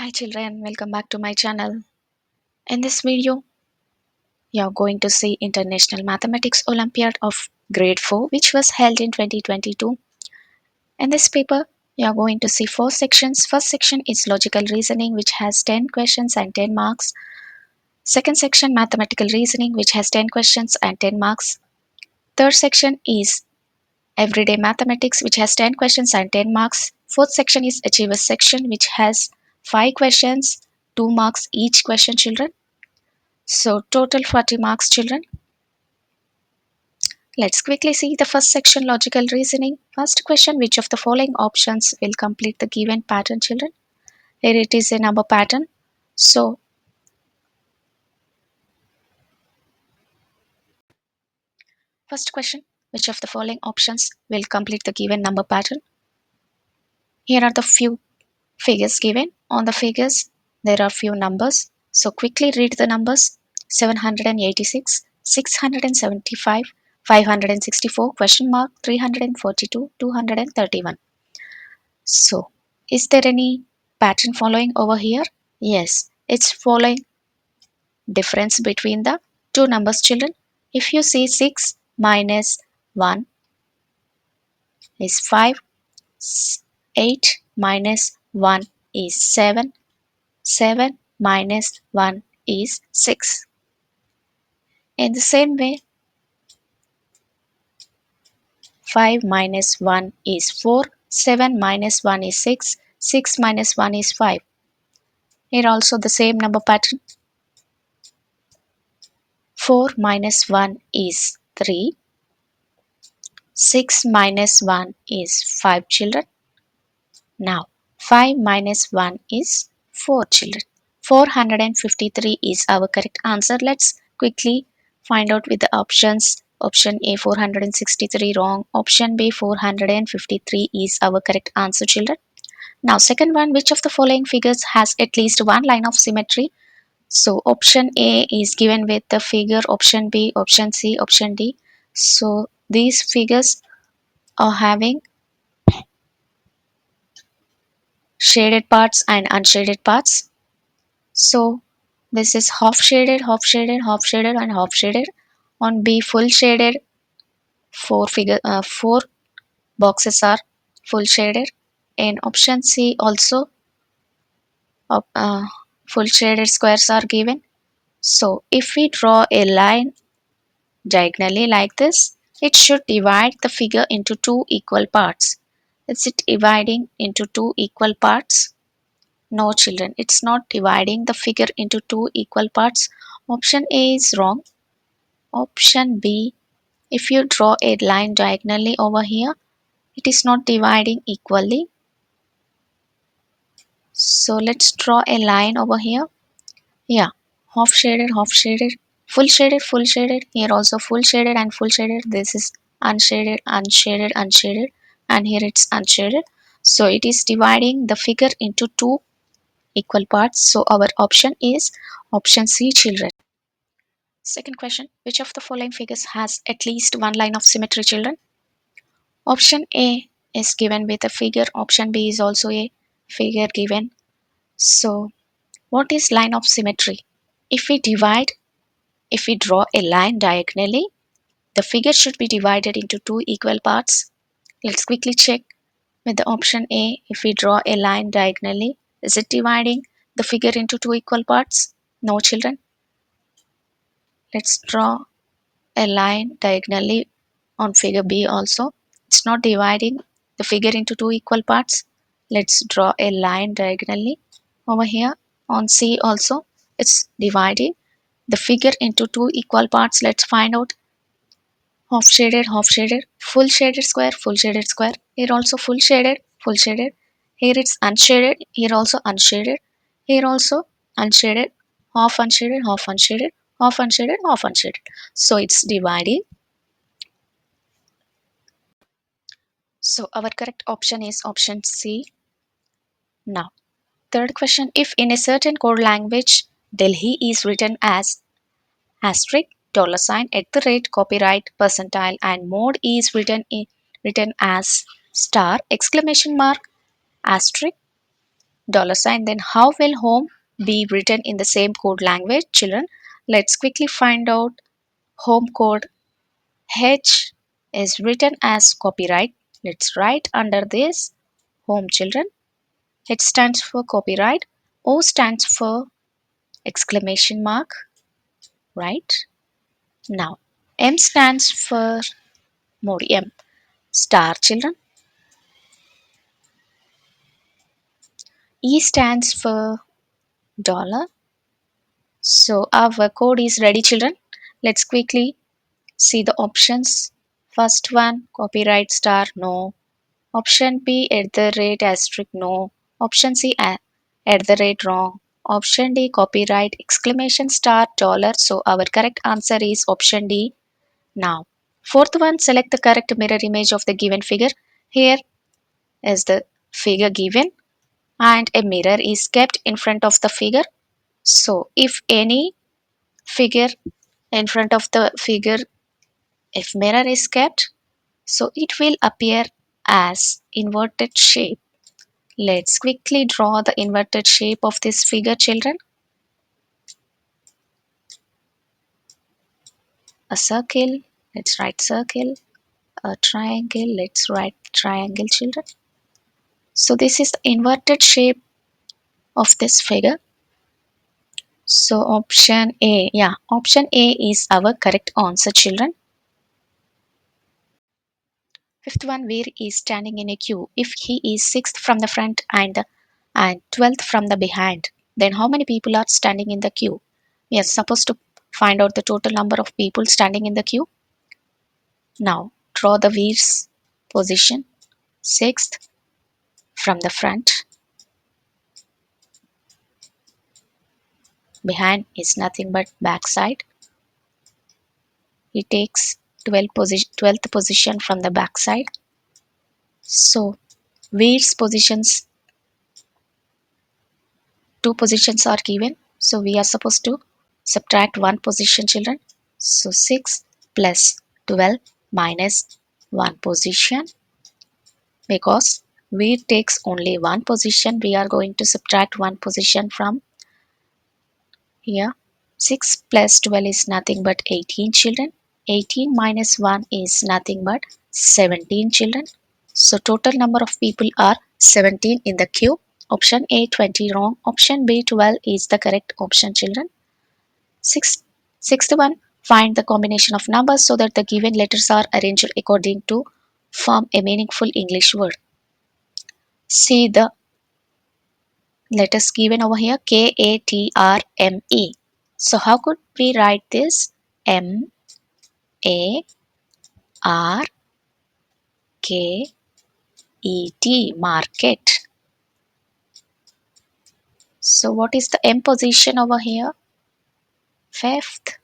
Hi children, welcome back to my channel. In this video, you are going to see International Mathematics Olympiad of Grade 4 which was held in 2022. In this paper, you are going to see 4 sections. First section is Logical Reasoning which has 10 questions and 10 marks. Second section, Mathematical Reasoning which has 10 questions and 10 marks. Third section is Everyday Mathematics which has 10 questions and 10 marks. Fourth section is Achievers section which has 5 questions, 2 marks each question children. So total 40 marks children. Let's quickly see the first section, logical reasoning. First question, which of the following options will complete the given pattern children? Here it is a number pattern. So first question, which of the following options will complete the given number pattern? Here are the few figures given. On the figures there are few numbers. So quickly read the numbers. 786, 675, 564, question mark, 342, 231. So, is there any pattern following over here? Yes, it's following difference between the two numbers children. If you see 6 minus 1 is 5, 8 minus 1 is 7, 7 minus 1 is 6. In the same way, 5 minus 1 is 4, 7 minus 1 is 6, 6 minus 1 is 5. Here also the same number pattern. 4 minus 1 is 3. 6 minus 1 is 5 children. Now 5 minus 1 is 4 children. 453 is our correct answer. Let's quickly find out with the options. Option A 463 wrong. Option B 453 is our correct answer children. Now second one, which of the following figures has at least one line of symmetry? So option A is given with the figure, option B, option C, option D. So these figures are having shaded parts and unshaded parts. So this is half shaded, half shaded, half shaded and half shaded. On B full shaded, four boxes are full shaded. In option C also uh, full shaded squares are given. So if we draw a line diagonally like this, it should divide the figure into two equal parts. Is it dividing into two equal parts? No children, it's not dividing the figure into two equal parts. Option A is wrong. Option B, if you draw a line diagonally over here, it is not dividing equally. So let's draw a line over here. Yeah, half shaded, half shaded, full shaded, here also full shaded and full shaded. This is unshaded, unshaded, unshaded, and here it's unshaded. So it is dividing the figure into two equal parts. So our option is option C children. Second question, which of the following figures has at least one line of symmetry children? Option A is given with a figure, option B is also a figure given. So what is line of symmetry? If we divide If we draw a line diagonally, the figure should be divided into two equal parts. Let's quickly check with the option A. If we draw a line diagonally, is it dividing the figure into two equal parts? No children. Let's draw a line diagonally on figure B also. It's not dividing the figure into two equal parts. Let's draw a line diagonally over here on C also. It's dividing the figure into two equal parts. Let's find out. Half shaded, full shaded square. Here also full shaded, full shaded. Here it's unshaded, here also unshaded. Here also unshaded, half unshaded, half unshaded, half unshaded, half unshaded. So it's dividing. So our correct option is option C. Now, third question, if in a certain code language, Delhi is written as asterisk, dollar sign, at the rate, copyright, percentile, and mode is written as star, exclamation mark, asterisk. dollar sign. Then how will home be written in the same code language, children? Let's quickly find out home code. H is written as copyright. Let's write under this home, children. H stands for copyright. O stands for exclamation mark, right? Now, M stands for more M. Star, children. E stands for dollar. So our code is ready, children. Let's quickly see the options. First one, copyright star, no. Option B, at the rate asterisk, no. Option C, at the rate, wrong. Option D, copyright exclamation star dollar. So our correct answer is option D. Now, fourth one, select the correct mirror image of the given figure. Here is the figure given and a mirror is kept in front of the figure. So if any figure in front of the figure, if mirror is kept, so it will appear as inverted shape. Let's quickly draw the inverted shape of this figure, children. A circle, let's write circle. A triangle, let's write triangle, children. So this is the inverted shape of this figure. So option A, yeah, option A is our correct answer, children. Fifth one, where is standing in a queue. If he is sixth from the front and 12th from the behind, then how many people are standing in the queue? We are supposed to find out the total number of people standing in the queue. Now draw the wheel's position. Sixth from the front, behind is nothing but backside. He takes 12th position from the backside. So wheel's positions, two positions are given. So we are supposed to subtract one position, children. So 6 plus 12 minus one position. Because we takes only one position, we are going to subtract one position from here. 6 plus 12 is nothing but 18, children. 18 minus 1 is nothing but 17, children. So total number of people are 17 in the queue. Option A 20 wrong. Option B 12 is the correct option, children. Sixth one, find the combination of numbers so that the given letters are arranged according to form a meaningful English word. See the letters given over here, K-A-T-R-M-E. So how could we write this? M-A-R-K-E-T, market. So what is the M position over here? Fifth.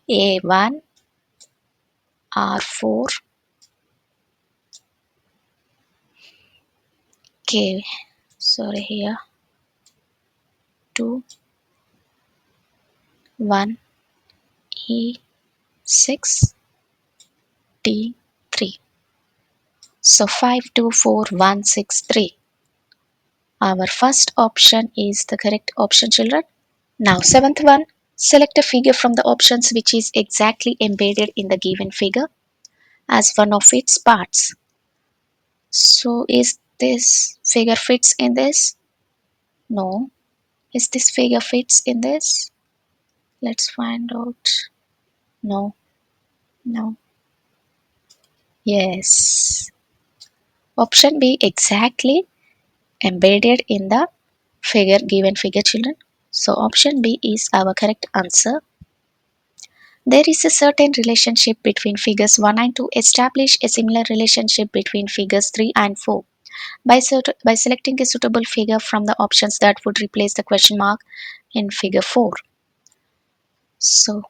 A1, R4, K, sorry here, 2, 1, E6, T3. So 5, 2, 4, 1, 6, 3. Our first option is the correct option, children. Now seventh one, select a figure from the options which is exactly embedded in the given figure as one of its parts. So is this figure fits in this? No. Is this figure fits in this? Let's find out. No. No. Yes. Option B, exactly embedded in the figure, given figure, children. So option B is our correct answer. There is a certain relationship between figures 1 and 2. Establish a similar relationship between figures 3 and 4 by selecting a suitable figure from the options that would replace the question mark in figure 4. So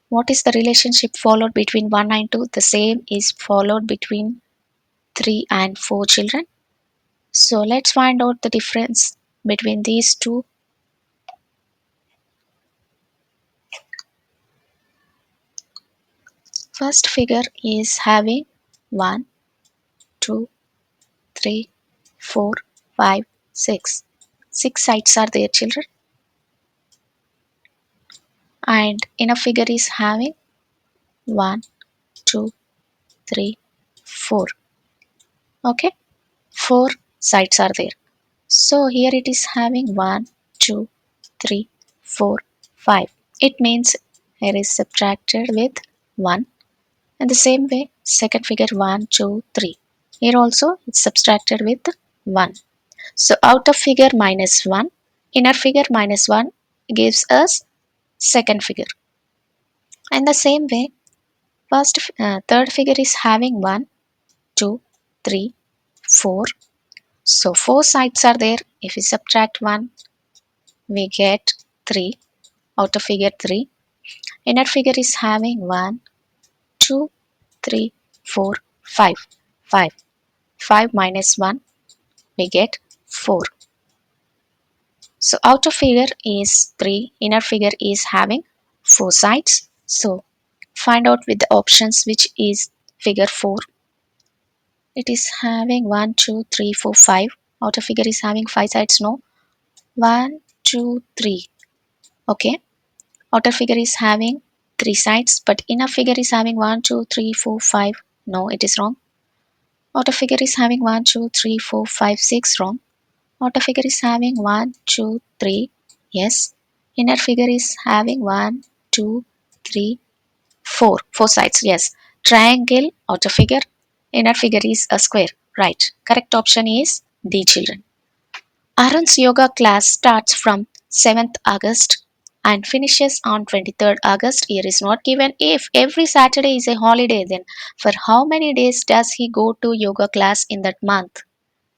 what is the relationship followed between 1 and 2? The same is followed between 3 and 4, children. So let's find out the difference between these two. First figure is having 1, 2, 3, 4, 5, 6. 6 sides are there, children. And inner figure is having 1, 2, 3, 4. Okay, 4 sides are there. So here it is having 1, 2, 3, 4, 5. It means here is subtracted with 1. And the same way, second figure 1, 2, 3. Here also it's subtracted with 1. So outer figure minus 1, inner figure minus 1 gives us second figure. And the same way, third figure is having 1, 2, 3, 4. So 4 sides are there. If we subtract 1, we get 3. Outer figure 3. Inner figure is having 1, 2, 3, 4, 5. 5. 5 minus 1, we get 4. So outer figure is 3, inner figure is having 4 sides. So find out with the options which is figure 4. It is having 1, 2, 3, 4, 5. Outer figure is having 5 sides. No. 1, 2, 3. Okay. Outer figure is having 3 sides, but inner figure is having 1, 2, 3, 4, 5. No, it is wrong. Outer figure is having 1, 2, 3, 4, 5, 6. Wrong. Outer figure is having 1, 2, 3. Yes. Inner figure is having 1, 2, 3, 4. 4 sides. Yes. Triangle, outer figure. Inner figure is a square. Right. Correct option is D, children. Arun's yoga class starts from 7th August and finishes on 23rd August. Here is not given. If every Saturday is a holiday, then for how many days does he go to yoga class in that month?